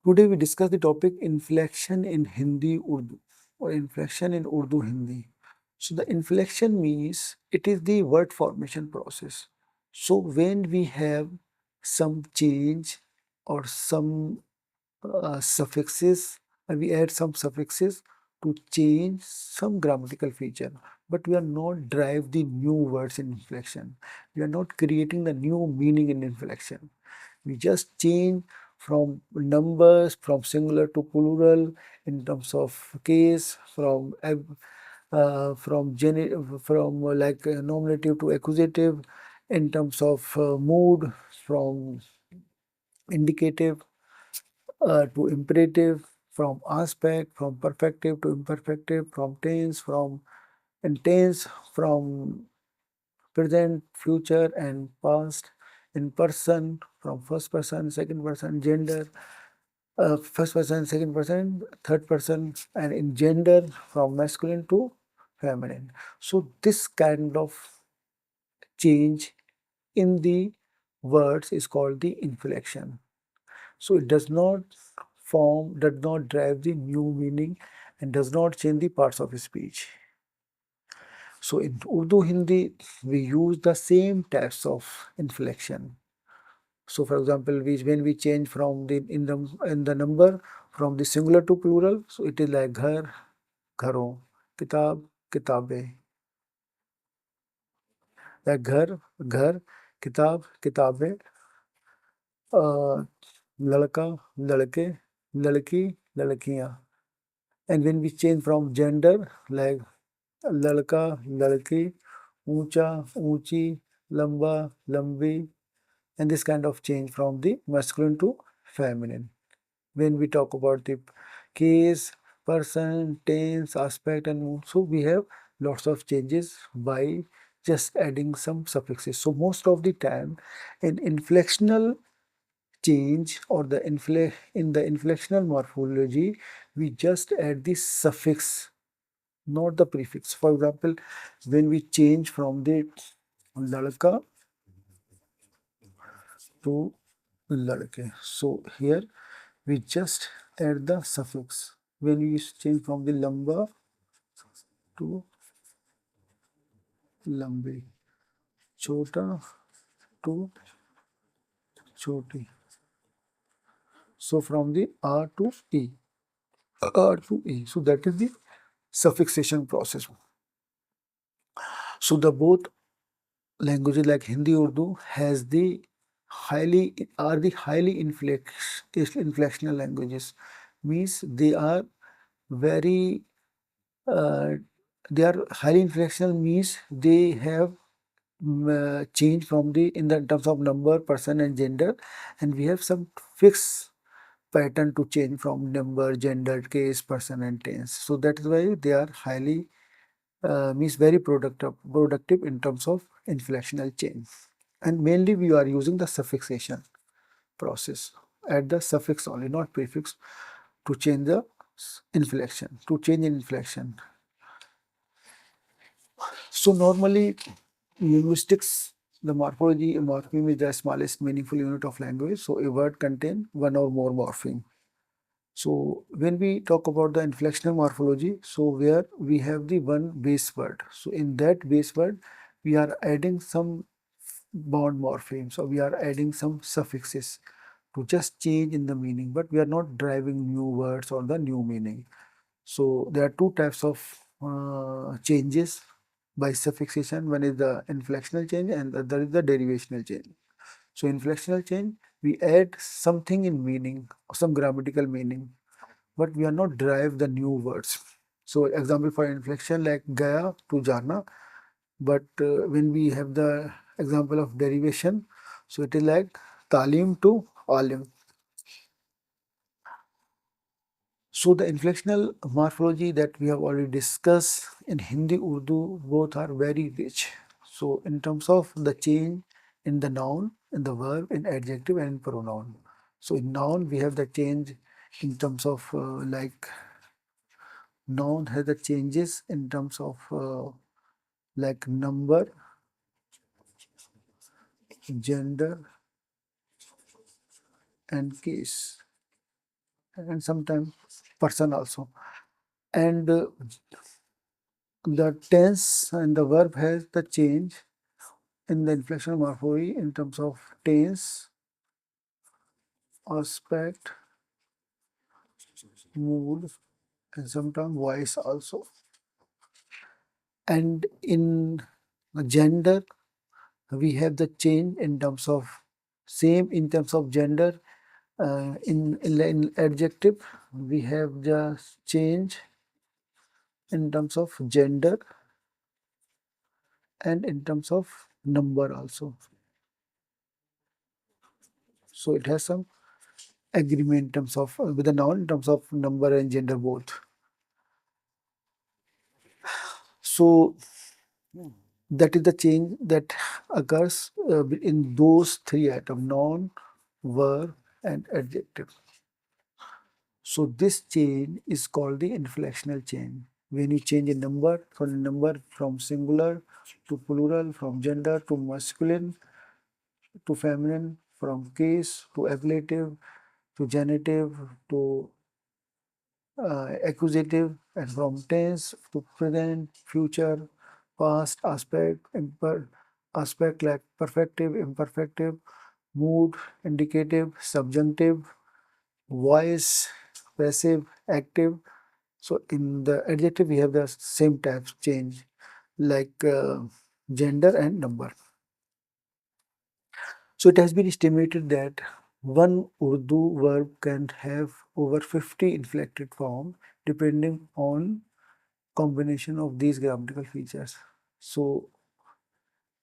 Today we discuss the topic inflection in Hindi Urdu or inflection in Urdu Hindi. So the inflection means it is the word formation process. So when we have some change or some suffixes, and we add some suffixes to change some grammatical feature, but we are not drive the new words in inflection. We are not creating the new meaning in inflection. We just change from numbers from singular to plural in terms of case from nominative to accusative in terms of mood from indicative to imperative, from aspect from perfective to imperfective, from tense from intense, from present, future, and past, in person, from first person, second person, gender, first person, second person, third person, and in gender, from masculine to feminine. So, this kind of change in the words is called the inflection. So, it does not does not drive the new meaning, and does not change the parts of speech. So in Urdu Hindi, we use the same types of inflection. So for example, when we change from the number from the singular to plural, so it is like ghar, gharon, kitab, kitabe. Like ghar, kitab, kitabe, uh, ladka, ladke, ladki, ladkiyan. And when we change from gender, like ladka, ladki, ऊंचा, ऊंची, lamba, lambi, and this kind of change from the masculine to feminine. When we talk about the case, person, tense, aspect, and mood, so we have lots of changes by just adding some suffixes. So most of the time, in inflectional change or in the inflectional morphology, we just add the suffix, not the prefix. For example, when we change from the ladka to ladke, so here we just add the suffix. When we change from the lamba to lambi, chota to choti. So from the R to E, R to E. So that is the suffixation process. So the both languages like Hindi, Urdu has the highly inflectional languages. Means very uh, they are highly inflectional means they have change from the in the terms of number, person, and gender, and we have some fixed pattern to change from number, gender, case, person, and tense. So that is why they are highly means very productive in terms of inflectional change. And mainly we are using the suffixation process. Add the suffix only, not prefix, to change the inflection. To change in inflection. So normally linguistics, the morphology, morpheme is the smallest meaningful unit of language. So a word contain one or more morpheme. So when we talk about the inflectional morphology, so where we have the one base word. So in that base word, we are adding some bond morphemes, so we are adding some suffixes to just change in the meaning, but we are not driving new words or the new meaning. So there are two types of changes by suffixation. One is the inflectional change and the other is the derivational change. So inflectional change, we add something in meaning, some grammatical meaning, but we are not drive the new words. So example for inflection like gaya to jana, but when we have the example of derivation, so it is like talim to alim. So the inflectional morphology that we have already discussed in Hindi, Urdu, both are very rich. So in terms of the change in the noun, in the verb, in adjective, and in pronoun. So in noun, we have the change in terms of like noun has the changes in terms of like number, gender, and case. and sometimes person also. And the tense and the verb has the change in the inflection morphology in terms of tense, aspect, mood, and sometimes voice also. And in gender, we have the change in terms of same in terms of gender. In adjective, we have the change in terms of gender and in terms of number also. So it has some agreement in terms of with the noun in terms of number and gender both. So that is the change that occurs in those three items: noun, verb, and adjective. So this change is called the inflectional change. When you change a number from singular to plural, from gender to masculine to feminine, from case to ablative to genitive to accusative, and from tense to present, future, past, aspect like perfective, imperfective, mood, indicative, subjunctive, voice, passive, active. So in the adjective, we have the same types change like gender and number. So it has been estimated that one Urdu verb can have over 50 inflected forms depending on combination of these grammatical features. So,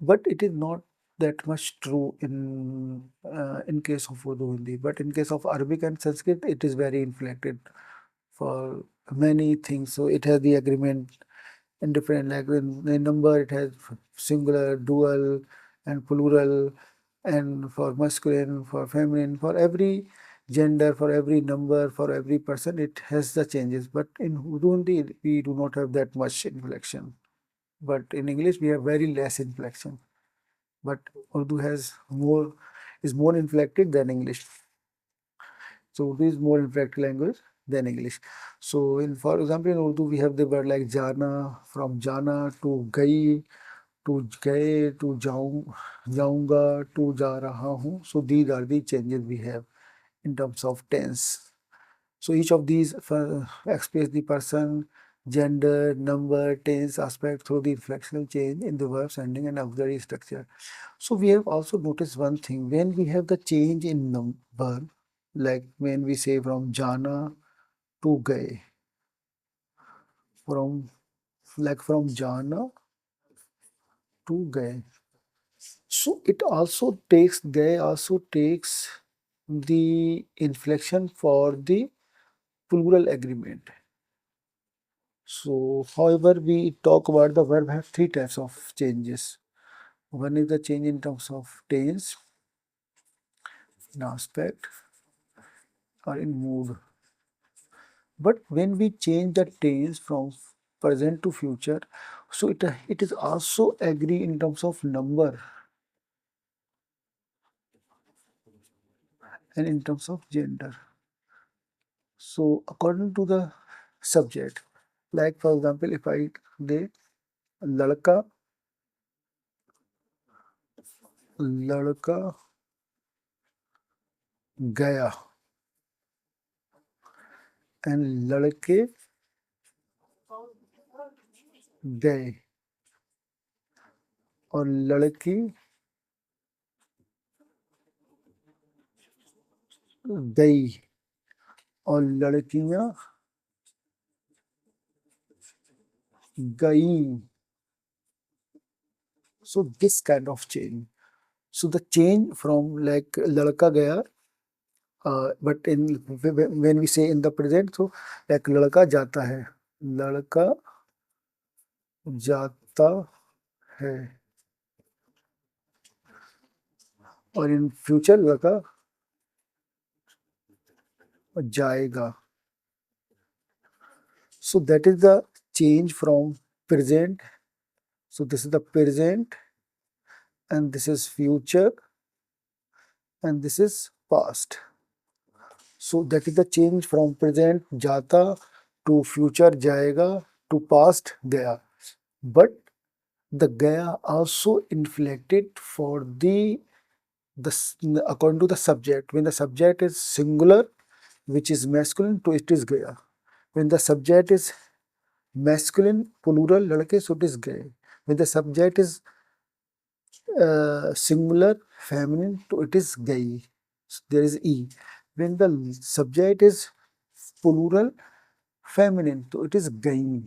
but it is not that much true in case of Urdu Hindi. But in case of Arabic and Sanskrit, it is very inflected for many things. So it has the agreement in different like in number it has singular, dual, and plural, and for masculine, for feminine, for every gender, for every number, for every person, it has the changes. But in Urdu Hindi, we do not have that much inflection. But in English, we have very less inflection. But Urdu has more is more inflected than English. So Urdu is more inflected language than English. So in for example in Urdu we have the word like jana, from jana to gai, to gaye, to jaunga, to ja raha hu. So these are the changes we have in terms of tense. So each of these express the person, gender, number, tense, aspect through the inflectional change in the verbs, ending, and auxiliary structure. So we have also noticed one thing when we have the change in number, like when we say from jana to gaye, from from jana to gaye. So it also takes gaye also takes the inflection for the plural agreement. So, however, we talk about the verb have three types of changes. One is the change in terms of tense, in aspect, or in mood. But when we change the tense from present to future, so it is also agree in terms of number and in terms of gender. So according to the subject, like for example, if I say ladka, ladka gaya, and ladke गए और लड़की गई और लड़कियां गईं. So this kind of change. So the change from like लड़का गया, but in when we say in the present, so like लड़का जाता है, लड़का जाता है, और in future लड़का जाएगा. So that is the change from present. So this is the present, and this is future, and this is past. So that is the change from present jata to future jayega to past gaya. But the gaya also inflected for according to the subject. When the subject is singular, which is masculine, so it is gaya. When the subject is masculine, plural, ladke, so it is gay. When the subject is singular, feminine, so it is gay. So there is e. When the subject is plural, feminine, so it is gay.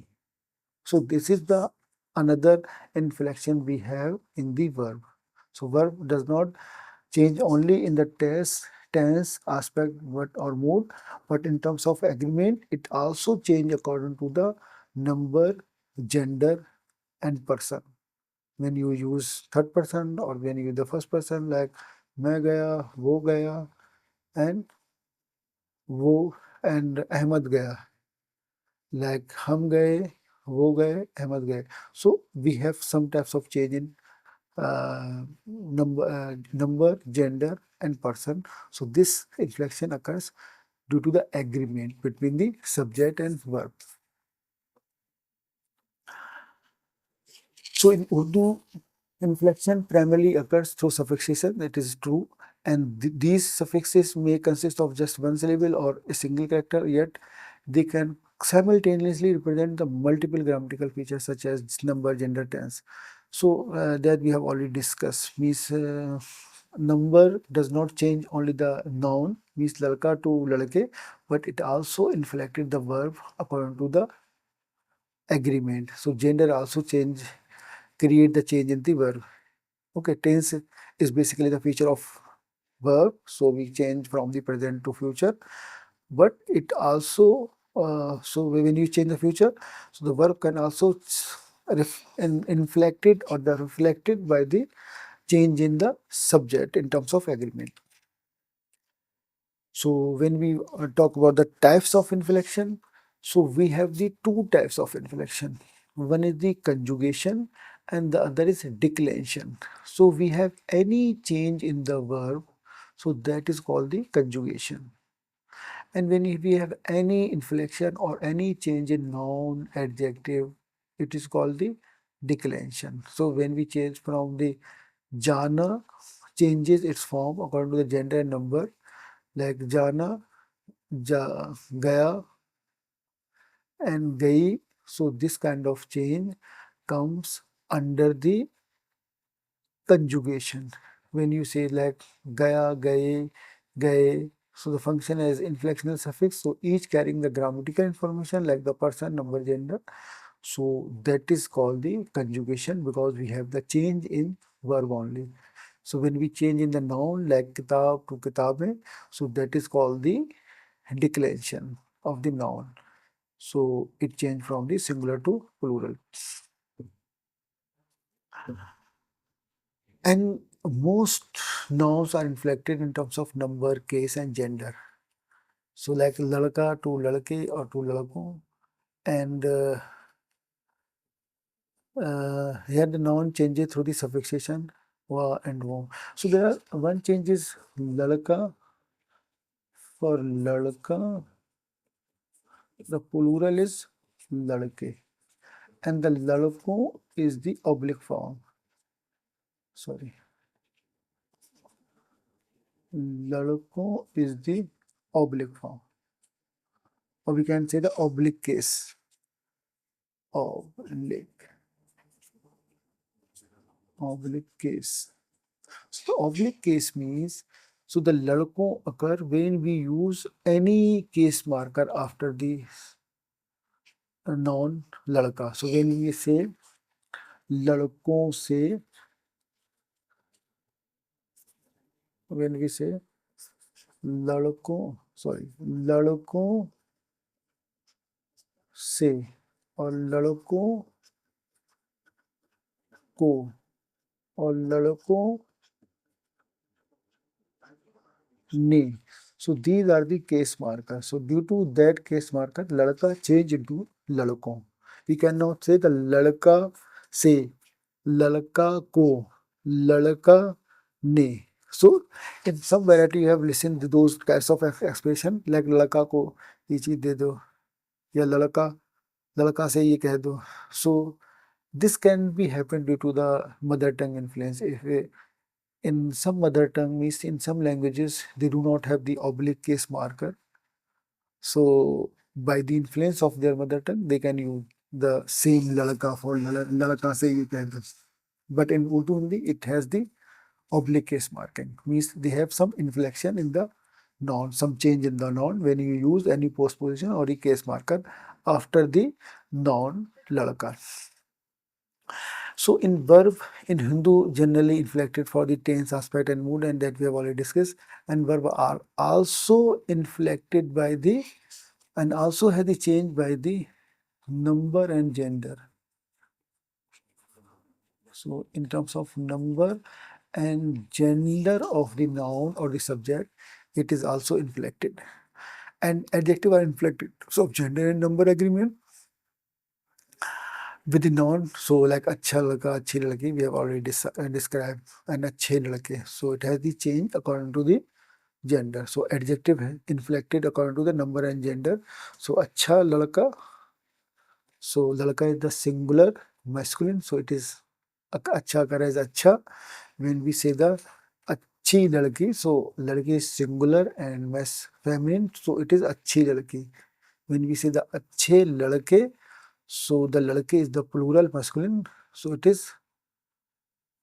So this is the another inflection we have in the verb. So verb does not change only in the tense aspect or mood, but in terms of agreement, it also change according to the number, gender, and person. When you use third person or when you use the first person, like मैं गया and वो and Ahmad गया, like हम गए, वो गए, अहमद गए. So we have some types of change in number, gender, and person. So this inflection occurs due to the agreement between the subject and verb. So in Urdu, inflection primarily occurs through suffixation, that is true, and these suffixes may consist of just one syllable or a single character, yet they can simultaneously represent the multiple grammatical features such as number, gender, tense. So that we have already discussed. Means number does not change only the noun, means lalka to lalke, but it also inflected the verb according to the agreement. So gender also create the change in the verb. Okay, tense is basically the feature of verb, so we change from the present to future. But it also so when you change the future, so the verb can also inflected or the reflected by the change in the subject in terms of agreement. So when we talk about the types of inflection, so we have the two types of inflection. One is the conjugation and the other is declension. So we have any change in the verb, so that is called the conjugation. And when we have any inflection or any change in noun, adjective, it is called the declension. So when we change from the jana, changes its form according to the gender and number, like jana, gaya, and gai. So this kind of change comes under the conjugation. When you say like gaya, gaye, so the function has inflectional suffix, so each carrying the grammatical information like the person, number, gender. So that is called the conjugation because we have the change in verb only. So when we change in the noun like kitab to kitabe, so that is called the declension of the noun. So it changed from the singular to plural. And most nouns are inflected in terms of number, case, and gender. So like ladka to ladke or to ladko. And here the noun changes through the suffixation wa and wo. So there are one change is ladka for ladka. The plural is ladke. And the ladko is the oblique form. Sorry. Ladko is the oblique form. Or we can say the oblique case. Oblique. Oblique case. So oblique case means, so the ladko occur when we use any case marker after the noun ladka. So when we say ladko se, when we say ladko से और लड़कों को और लड़कों ने. So these are the case markers. So due to that case marker, ladka change into ladko. We cannot say the ladka से, ladka को, ladka ने. So in some variety you have listened to those kinds of expression like लड़का को ये चीज दे दो या लड़का से ये कह दो. So this can be happen due to the mother tongue influence. If in some mother tongue means in some languages they do not have the oblique case marker. So by the influence of their mother tongue they can use the same lalaka for lalaka se ye keh do. But in Urdu Hindi it has the oblique case marking, means they have some inflection in the noun, some change in the noun when you use any postposition or a case marker after the noun ladka. So in verb in Hindu generally inflected for the tense, aspect and mood, and that we have already discussed, and verb are also inflected by the and also have the change by the number and gender. So in terms of number and gender of the noun or the subject, it is also inflected. And adjective are inflected. So gender and number agreement with the noun. So like अच्छा लड़का, अच्छी लड़की, we have already described and अच्छे लड़के. So it has the change according to the gender. So adjective है inflected according to the number and gender. So अच्छा लड़का. So लड़का is the singular masculine. So it is अच्छा करा is अच्छा. When we say the अच्छी लड़की, so लड़की is singular and mass feminine, so it is अच्छी लड़की. When we say the अच्छे लड़के, so the लड़के is the plural masculine, so it is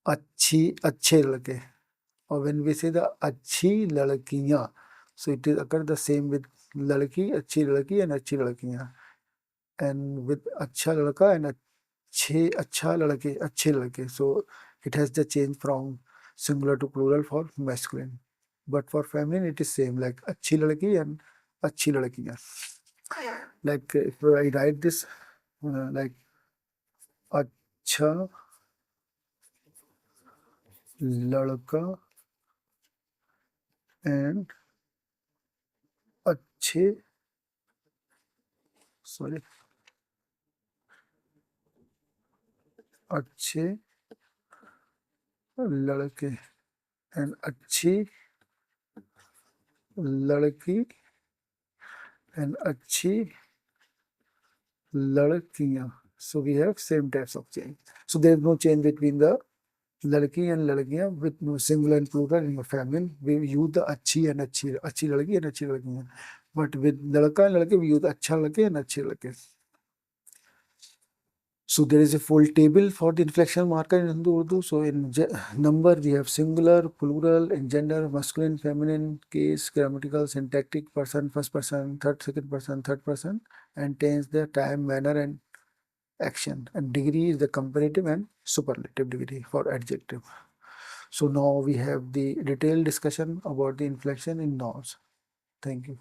अच्छे लड़के. Or when we say the अच्छी लड़कियां, so it is occur the same with लड़की, अच्छी लड़की and अच्छी लड़कियां. And with अच्छा लड़का and अच्छा लड़के, अच्छे लड़के. So it has the change from singular to plural for masculine. But for feminine it is same like अच्छी लड़की and अच्छी लड़कियां. Like if I write this like अच्छा लड़का and अच्छे sorry अच्छे लड़के and अच्छी लड़की and अच्छी लड़कियां. So we have same types of change. So there is no change between the लड़की and लड़कियां with no singular and plural in feminine. We use the अच्छी लड़की and अच्छी लड़कियां. But with लड़का and लड़के we use अच्छा लड़के and अच्छे लड़के. So there is a full table for the inflection marker in Hindu Urdu. So in number we have singular, plural, in gender, masculine, feminine, case, grammatical, syntactic, person, first person, second person, third person, and tense the time, manner, and action. And degree is the comparative and superlative degree for adjective. So now we have the detailed discussion about the inflection in nouns. Thank you.